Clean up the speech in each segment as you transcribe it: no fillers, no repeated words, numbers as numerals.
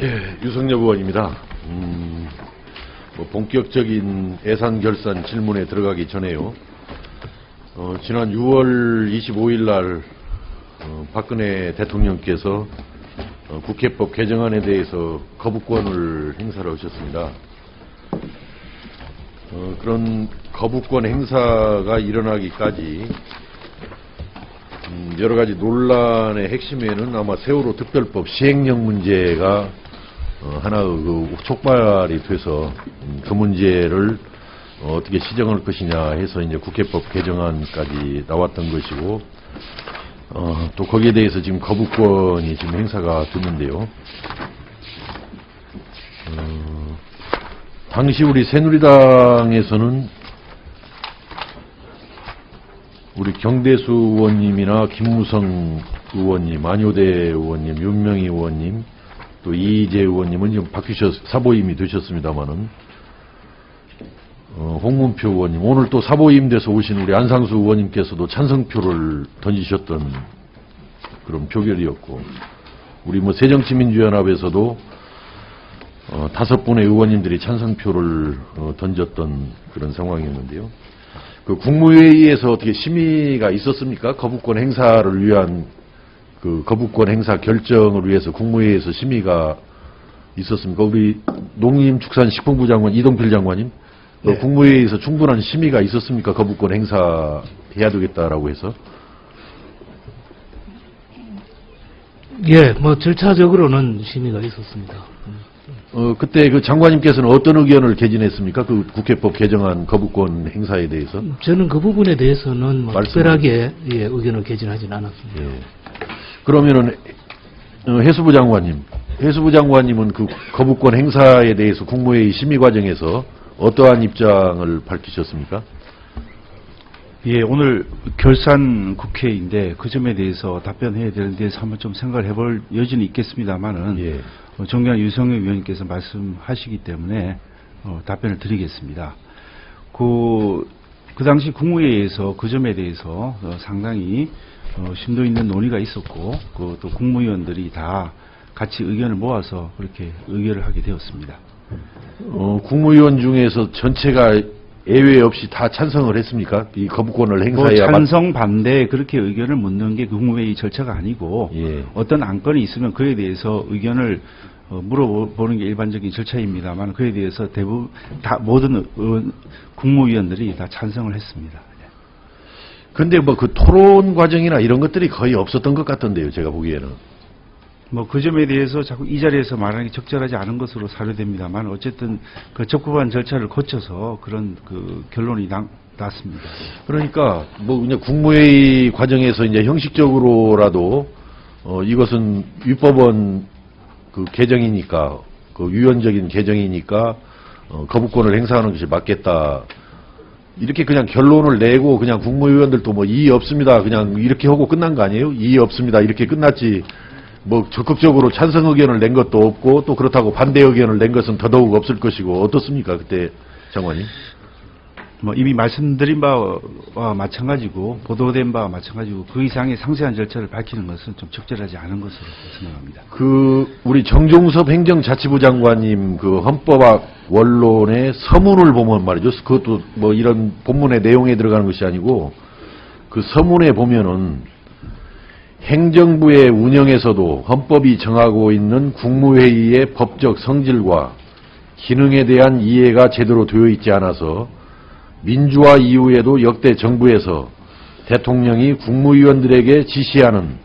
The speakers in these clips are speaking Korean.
예, 유성엽 의원입니다. 본격적인 예산 결산 질문에 들어가기 전에요. 지난 6월 25일 날 박근혜 대통령께서 국회법 개정안에 대해서 거부권을 행사를 하셨습니다. 그런 거부권 행사가 일어나기까지 여러 가지 논란의 핵심에는 아마 세월호 특별법 시행령 문제가 하나의 그 촉발이 돼서 그 문제를 어떻게 시정할 것이냐 해서 이제 국회법 개정안까지 나왔던 것이고, 또 거기에 대해서 지금 거부권이 지금 행사가 됐는데요. 당시 우리 새누리당에서는 우리 경대수 의원님이나 김무성 의원님, 안효대 의원님, 윤명희 의원님, 또 이희재 의원님은 지금 사보임이 되셨습니다만은, 홍문표 의원님, 오늘 또 사보임 돼서 오신 우리 안상수 의원님께서도 찬성표를 던지셨던 그런 표결이었고, 우리 뭐 새정치민주연합에서도 5분의 의원님들이 찬성표를 던졌던 그런 상황이었는데요. 그 국무회의에서 어떻게 심의가 있었습니까? 거부권 행사를 위한 그 거부권 행사 결정을 위해서 국무회의에서 심의가 있었습니까? 우리 농림축산식품부 장관 이동필 장관님, 네. 국무회의에서 충분한 심의가 있었습니까? 거부권 행사해야 되겠다라고 해서? 예, 뭐 절차적으로는 심의가 있었습니다. 그때 그 장관님께서는 어떤 의견을 개진했습니까? 그 국회법 개정안 거부권 행사에 대해서? 저는 그 부분에 대해서는 뭐 특별하게 의견을 개진하지는 않았습니다. 예. 그러면은 해수부 장관님은 그 거부권 행사에 대해서 국무회의 심의 과정에서 어떠한 입장을 밝히셨습니까? 예, 오늘 결산 국회인데 그 점에 대해서 답변해야 되는 데서 한번 좀 생각을 해볼 여지는 있겠습니다만은, 예. 존경하는 유성엽 의원님께서 말씀하시기 때문에 답변을 드리겠습니다. 그 당시 국무회의에서 그 점에 대해서 상당히 심도 있는 논의가 있었고, 또 국무위원들이 다 같이 의견을 모아서 그렇게 의결을 하게 되었습니다. 국무위원 중에서 전체가 예외 없이 다 찬성을 했습니까? 이 거부권을 행사해야 찬성 반대 그렇게 의견을 묻는 게 국무회의 절차가 아니고, 예. 어떤 안건이 있으면 그에 대해서 의견을 물어보는 게 일반적인 절차입니다만, 그에 대해서 대부분 다 모든 국무위원들이 다 찬성을 했습니다. 근데 뭐 그 토론 과정이나 이런 것들이 거의 없었던 것 같던데요, 제가 보기에는. 뭐 그 점에 대해서 자꾸 이 자리에서 말하는 게 적절하지 않은 것으로 사료됩니다만, 어쨌든 그 적법한 절차를 거쳐서 그런 그 결론이 났습니다. 그러니까 뭐 그냥 국무회의 과정에서 이제 형식적으로라도 이것은 위법원 그 개정이니까, 그 유연적인 개정이니까 거부권을 행사하는 것이 맞겠다. 이렇게 그냥 결론을 내고 그냥 국무위원들도 뭐 이의 없습니다. 그냥 이렇게 하고 끝난 거 아니에요? 이의 없습니다. 이렇게 끝났지. 뭐 적극적으로 찬성 의견을 낸 것도 없고, 또 그렇다고 반대 의견을 낸 것은 더더욱 없을 것이고, 어떻습니까? 그때 장관님? 뭐 이미 말씀드린 바와 마찬가지고, 보도된 바와 마찬가지고, 그 이상의 상세한 절차를 밝히는 것은 좀 적절하지 않은 것으로 생각합니다. 우리 정종섭 행정자치부 장관님 그 헌법학 원론의 서문을 보면 말이죠. 그것도 뭐 이런 본문의 내용에 들어가는 것이 아니고, 그 서문에 보면은 행정부의 운영에서도 헌법이 정하고 있는 국무회의의 법적 성질과 기능에 대한 이해가 제대로 되어 있지 않아서 민주화 이후에도 역대 정부에서 대통령이 국무위원들에게 지시하는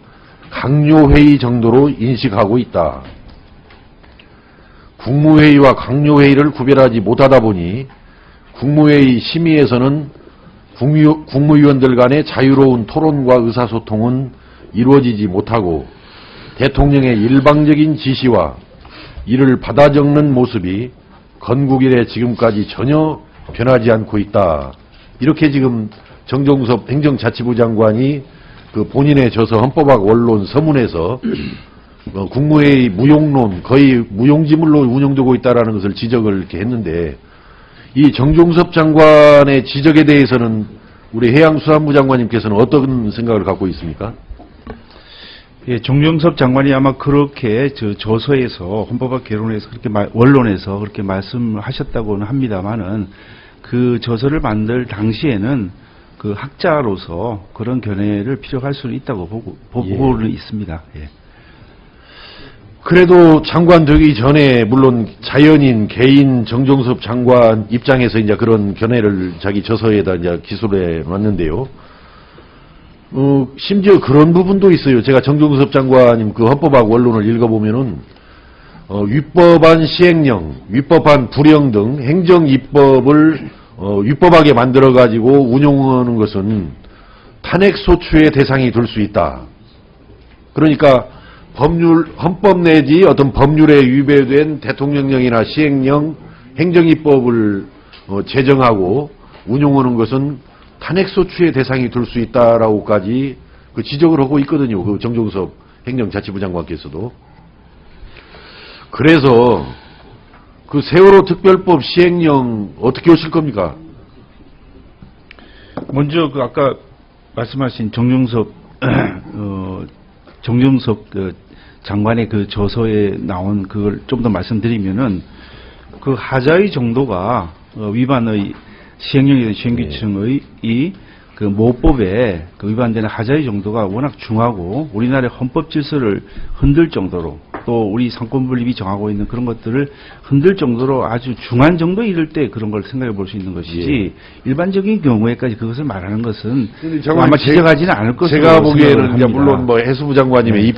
강요회의 정도로 인식하고 있다. 국무회의와 강요회의를 구별하지 못하다 보니 국무회의 심의에서는 국무위원들 간의 자유로운 토론과 의사소통은 이루어지지 못하고 대통령의 일방적인 지시와 이를 받아 적는 모습이 건국 이래 지금까지 전혀 변하지 않고 있다. 이렇게 지금 정종섭 행정자치부 장관이 그 본인의 저서 헌법학 원론 서문에서 국무회의 무용론, 거의 무용지물로 운영되고 있다는 것을 지적을 이렇게 했는데, 이 정종섭 장관의 지적에 대해서는 우리 해양수산부 장관님께서는 어떤 생각을 갖고 있습니까? 예, 정경섭 장관이 아마 그렇게 저서에서 헌법학 개론에서 그렇게 원론에서 그렇게 말씀을 하셨다고는 합니다만은 그 저서를 만들 당시에는 그 학자로서 그런 견해를 필요할 수는 있다고 보고는 있습니다. 예. 그래도 장관 되기 전에 물론 자연인 개인 정종섭 장관 입장에서 이제 그런 견해를 자기 저서에다 이제 기술해 놨는데요. 심지어 그런 부분도 있어요. 제가 정종섭 장관님 그 헌법학 원론을 읽어보면은 위법한 시행령, 위법한 불형 등 행정 입법을 위법하게 만들어 가지고 운용하는 것은 탄핵 소추의 대상이 될 수 있다. 그러니까 헌법 내지 어떤 법률에 위배된 대통령령이나 시행령, 행정입법을 제정하고 운용하는 것은 탄핵소추의 대상이 될 수 있다라고까지 그 지적을 하고 있거든요. 그 정종섭 행정자치부 장관께서도. 그래서 그 세월호 특별법 시행령 어떻게 오실 겁니까? 먼저 그 아까 말씀하신 정종섭 장관의 그 저서에 나온 그걸 좀 더 말씀드리면은 그 하자의 정도가 위반의 시행령이든 시행규칙의 그 모법에 그 위반되는 하자의 정도가 워낙 중하고 우리나라의 헌법 질서를 흔들 정도로 또 우리 상권분립이 정하고 있는 그런 것들을 흔들 정도로 아주 중한 정도에 이를 때 그런 걸 생각해 볼 수 있는 것이지 일반적인 경우에까지 그것을 말하는 것은 아마 지적하지는 않을 것으로 제가 보기에는 이제 물론 뭐 해수부 장관님의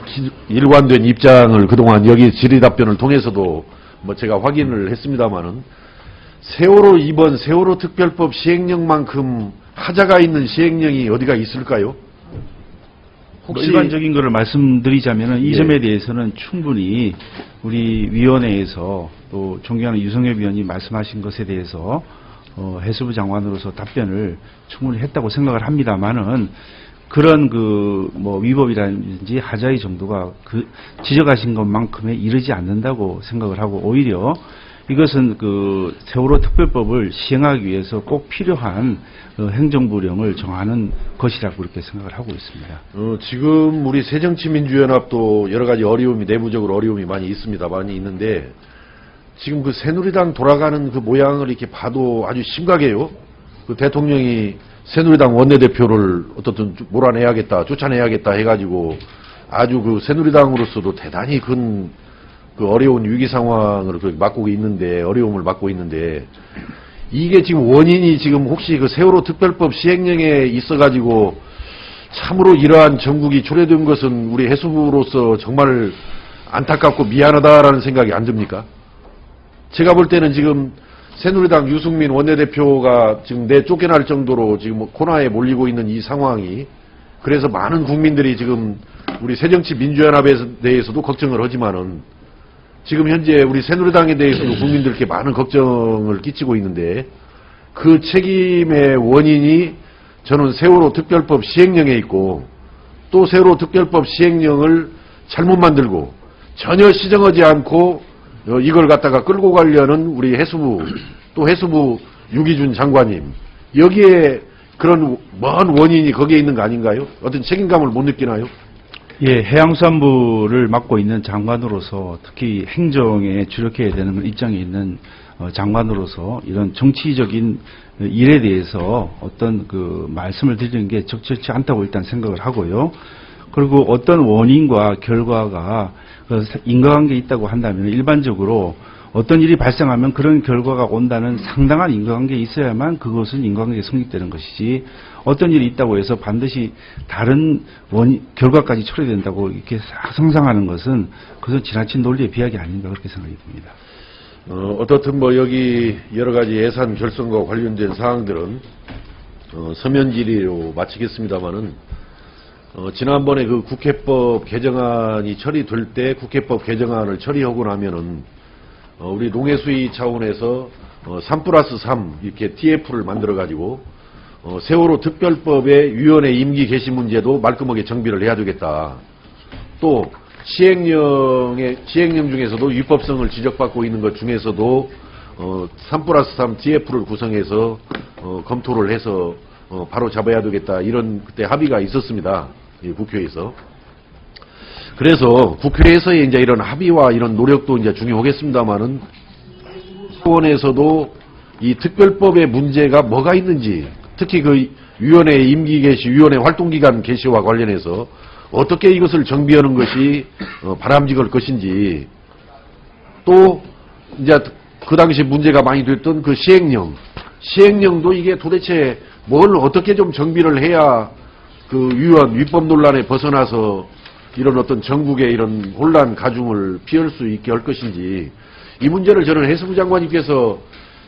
일관된 입장을 그동안 여기 질의답변을 통해서도 뭐 제가 확인을 했습니다마는 이번 세월호 특별법 시행령만큼 하자가 있는 시행령이 어디가 있을까요? 혹시 일반적인 것을 말씀드리자면은 이 점에 대해서는 충분히 우리 위원회에서 또 존경하는 유성엽 위원이 말씀하신 것에 대해서 해수부 장관으로서 답변을 충분히 했다고 생각을 합니다만은 그런 그 뭐 위법이라든지 하자의 정도가 그 지적하신 것만큼에 이르지 않는다고 생각을 하고 오히려 이것은 그 세월호 특별법을 시행하기 위해서 꼭 필요한 행정부령을 정하는 것이라고 그렇게 생각을 하고 있습니다. 지금 우리 새정치민주연합도 여러 가지 어려움이 내부적으로 어려움이 많이 있습니다. 많이 있는데 지금 그 새누리당 돌아가는 그 모양을 이렇게 봐도 아주 심각해요. 그 대통령이 새누리당 원내대표를 어떻든 몰아내야겠다, 쫓아내야겠다 해가지고 아주 그 새누리당으로서도 대단히 큰 그 어려운 위기 상황을 맞고 있는데, 어려움을 맞고 있는데, 이게 지금 원인이 지금 혹시 그 세월호 특별법 시행령에 있어가지고 참으로 이러한 전국이 초래된 것은 우리 해수부로서 정말 안타깝고 미안하다라는 생각이 안 듭니까? 제가 볼 때는 지금 새누리당 유승민 원내대표가 지금 쫓겨날 정도로 지금 코너에 몰리고 있는 이 상황이 그래서 많은 국민들이 지금 우리 새정치민주연합에 대해서도 걱정을 하지만은 지금 현재 우리 새누리당에 대해서도 국민들께 많은 걱정을 끼치고 있는데 그 책임의 원인이 저는 세월호 특별법 시행령에 있고 또 세월호 특별법 시행령을 잘못 만들고 전혀 시정하지 않고 이걸 갖다가 끌고 가려는 우리 해수부 또 해수부 유기준 장관님 여기에 그런 먼 원인이 거기에 있는 거 아닌가요? 어떤 책임감을 못 느끼나요? 예, 해양수산부를 맡고 있는 장관으로서 특히 행정에 주력해야 되는 입장에 있는 장관으로서 이런 정치적인 일에 대해서 어떤 그 말씀을 드리는 게 적절치 않다고 일단 생각을 하고요. 그리고 어떤 원인과 결과가 인과관계에 있다고 한다면 일반적으로 어떤 일이 발생하면 그런 결과가 온다는 상당한 인과관계에 있어야만 그것은 인과관계가 성립되는 것이지 어떤 일이 있다고 해서 반드시 다른 결과까지 처리된다고 이렇게 상상하는 것은 그것은 지나친 논리의 비약이 아닌가 그렇게 생각이 듭니다. 어떻든 뭐 여기 여러 가지 예산 결성과 관련된 사항들은 서면 질의로 마치겠습니다만은 지난번에 그 국회법 개정안이 처리될 때 국회법 개정안을 처리하고 나면은 우리 농해수위 차원에서 3+3 이렇게 TF를 만들어 가지고 세월호 특별법의 위원회 임기 개시 문제도 말끔하게 정비를 해야 되겠다. 또 시행령 중에서도 위법성을 지적받고 있는 것 중에서도 3+3 TF를 구성해서 검토를 해서 바로 잡아야 되겠다. 이런 그때 합의가 있었습니다. 국회에서. 그래서 국회에서의 이제 이런 합의와 이런 노력도 이제 중요하겠습니다만은 수원에서도 이 특별법의 문제가 뭐가 있는지, 특히 그 위원회 임기 개시, 위원회 활동 기간 개시와 관련해서 어떻게 이것을 정비하는 것이 바람직할 것인지, 또 이제 그 당시 문제가 많이 됐던 그 시행령도 이게 도대체 뭘 어떻게 좀 정비를 해야 그 위법 논란에 벗어나서 이런 어떤 전국의 이런 혼란 가중을 피할 수 있게 할 것인지, 이 문제를 저는 해수부 장관님께서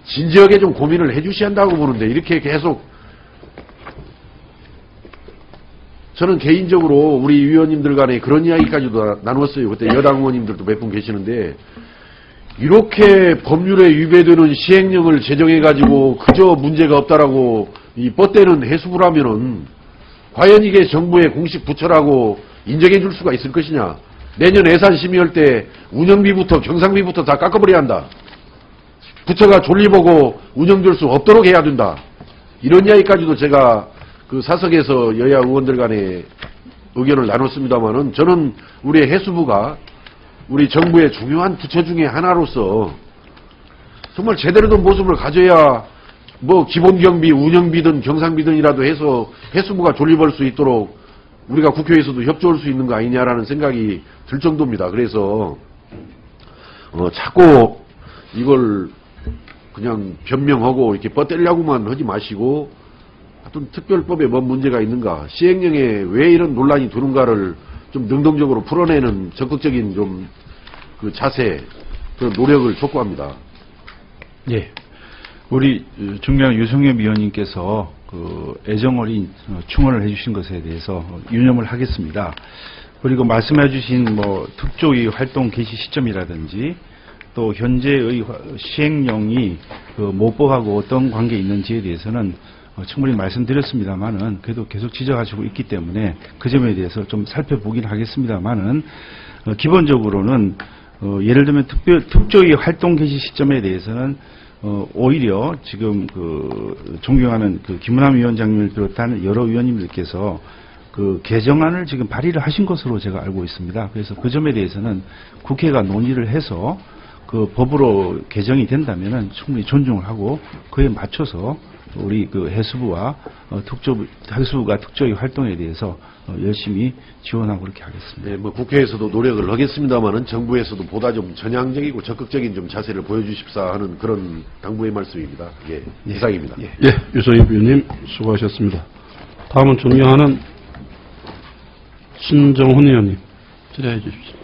진지하게 좀 고민을 해 주셔야 한다고 보는데, 이렇게 계속 저는 개인적으로 우리 위원님들 간에 그런 이야기까지도 나누었어요. 그때 여당 의원님들도 몇 분 계시는데, 이렇게 법률에 위배되는 시행령을 제정해가지고 그저 문제가 없다라고 이 뻗대는 해수부라면은 과연 이게 정부의 공식 부처라고 인정해 줄 수가 있을 것이냐. 내년 예산 심의할 때 운영비부터 경상비부터 다 깎아버려야 한다. 부처가 존립하고 운영될 수 없도록 해야 된다. 이런 이야기까지도 제가 그 사석에서 여야 의원들 간에 의견을 나눴습니다마는, 저는 우리 해수부가 우리 정부의 중요한 부처 중에 하나로서 정말 제대로 된 모습을 가져야 뭐 기본경비, 운영비든 경상비든이라도 해서 해수부가 존립할 수 있도록 우리가 국회에서도 협조할 수 있는 거 아니냐라는 생각이 들 정도입니다. 그래서 자꾸 이걸 그냥 변명하고 이렇게 뻗대려고만 하지 마시고, 하여튼 특별법에 뭔 문제가 있는가, 시행령에 왜 이런 논란이 드는가를 좀 능동적으로 풀어내는 적극적인 좀 그 자세, 그 노력을 촉구합니다. 예. 우리 중요한 유성엽 위원님께서 그 애정어린 충원을 해주신 것에 대해서 유념을 하겠습니다. 그리고 말씀해주신 뭐 특조위 활동 개시 시점이라든지 또 현재의 시행령이 그 모법하고 어떤 관계에 있는지에 대해서는 충분히 말씀드렸습니다만은 그래도 계속 지적하시고 있기 때문에 그 점에 대해서 좀 살펴보긴 하겠습니다만은 기본적으로는 예를 들면 특조위 활동 개시 시점에 대해서는 오히려 지금 그 존경하는 그 김은남 위원장님을 비롯한 여러 위원님들께서 그 개정안을 지금 발의를 하신 것으로 제가 알고 있습니다. 그래서 그 점에 대해서는 국회가 논의를 해서 그 법으로 개정이 된다면은 충분히 존중을 하고 그에 맞춰서 우리 그 해수부와 해수부가 특조위 활동에 대해서 열심히 지원하고 그렇게 하겠습니다. 네, 뭐 국회에서도 노력을 하겠습니다만은 정부에서도 보다 좀 전향적이고 적극적인 좀 자세를 보여주십사 하는 그런 당부의 말씀입니다. 예, 이상입니다. 예, 유성엽 위원님 수고하셨습니다. 다음은 존경하는 신정훈 의원님 질의해 주십시오.